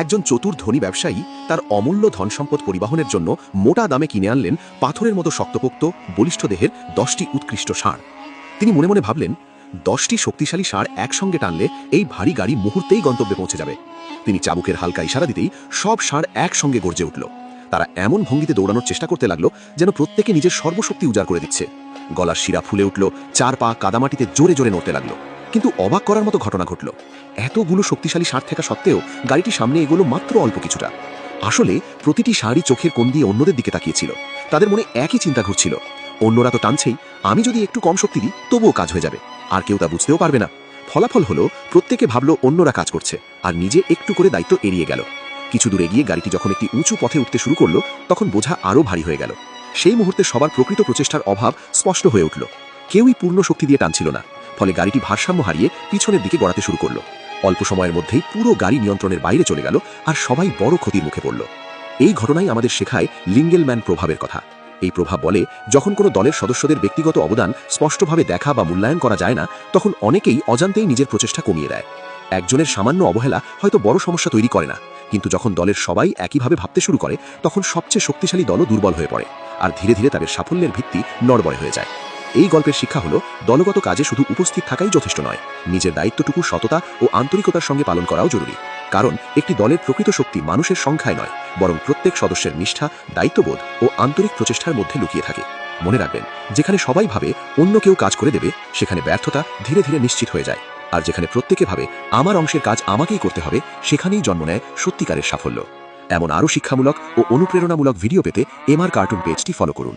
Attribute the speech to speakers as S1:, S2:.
S1: একজন চতুর ধনী ব্যবসায়ী তার অমূল্য ধনসম্পদ পরিবহনের জন্য মোটা দামে কিনে আনলেন পাথরের মতো শক্তপোক্ত বলিষ্ঠ দেহের 10টি উৎকৃষ্ট ষাঁড়। তিনি মনে মনে ভাবলেন, 10টি শক্তিশালী ষাঁড় একসঙ্গে টানলে এই ভারী গাড়ি মুহূর্তেই গন্তব্যে পৌঁছে যাবে। তিনি চাবুকের হালকা ইশারা দিতেই সব ষাঁড় একসঙ্গে গর্জে উঠল। তারা এমন ভঙ্গিতে দৌড়ানোর চেষ্টা করতে লাগলো যেন প্রত্যেকে নিজের সর্বশক্তি উজাড় করে দিচ্ছে। গলার শিরা ফুলে উঠল, 4 পা কাদামাটিতে জোরে জোরে নড়তে লাগলো। কিন্তু অবাক করার মতো ঘটনা ঘটল। এতগুলো শক্তিশালী ষাঁড় থাকা সত্ত্বেও গাড়িটি সামনে এগোলো মাত্র অল্প কিছুটা। আসলে প্রতিটি ষাঁড়ই চোখের কোণ দিয়ে অন্যদের দিকে তাকিয়েছিল। তাদের মনে একই চিন্তা ঘুরছিল, অন্যরা তো টানছেই, আমি যদি একটু কম শক্তি দিই তবুও কাজ হয়ে যাবে, আর কেউ তা বুঝতেও পারবে না। ফলাফল হলো প্রত্যেকে ভাবলো অন্যরা কাজ করছে, আর নিজে একটু করে দায়িত্ব এড়িয়ে গেল। কিছু দূর এগিয়ে গাড়িটি যখন একটি উঁচু পথে উঠতে শুরু করলো, তখন বোঝা আরও ভারী হয়ে গেল। সেই মুহূর্তে সবার প্রকৃত প্রচেষ্টার অভাব স্পষ্ট হয়ে উঠল। কেউই পূর্ণ শক্তি দিয়ে টানছিল না, ফলে গাড়িটি ভারসাম্য হারিয়ে পিছনের দিকে গড়াতে শুরু করলো। অল্প সময়ের মধ্যেই পুরো গাড়ি নিয়ন্ত্রণের বাইরে চলে গেল, আর সবাই বড় ক্ষতির মুখে পড়ল। এই ঘটনাই আমাদের শেখায় লিঙ্গেলম্যান প্রভাবের কথা। এই প্রভাব বলে, যখন কোনো দলের সদস্যদের ব্যক্তিগত অবদান স্পষ্টভাবে দেখা বা মূল্যায়ন করা যায় না, তখন অনেকেই অজান্তেই নিজের প্রচেষ্টা কমিয়ে দেয়। একজনের সামান্য অবহেলা হয়তো বড় সমস্যা তৈরি করে না, কিন্তু যখন দলের সবাই একইভাবে ভাবতে শুরু করে, তখন সবচেয়ে শক্তিশালী দলও দুর্বল হয়ে পড়ে, আর ধীরে ধীরে তাদের সাফল্যের ভিত্তি নড়বড়ে হয়ে যায়। এই গল্পের শিক্ষা হলো, দলগত কাজে শুধু উপস্থিত থাকাই যথেষ্ট নয়, নিজের দায়িত্বটুকু সততা ও আন্তরিকতার সঙ্গে পালন করাও জরুরি। কারণ একটি দলের প্রকৃত শক্তি মানুষের সংখ্যায় নয়, বরং প্রত্যেক সদস্যের নিষ্ঠা, দায়িত্ববোধ ও আন্তরিক প্রচেষ্টার মধ্যে লুকিয়ে থাকে। মনে রাখবেন, যেখানে সবাই ভাবে অন্য কেউ কাজ করে দেবে, সেখানে ব্যর্থতা ধীরে ধীরে নিশ্চিত হয়ে যায়। আর যেখানে প্রত্যেকে ভাবে আমার অংশের কাজ আমাকেই করতে হবে, সেখানেই জন্ম নেয় সত্যিকারের সাফল্য। এমন আরও শিক্ষামূলক ও অনুপ্রেরণামূলক ভিডিও পেতে এমআর কার্টুন পেজটি ফলো করুন।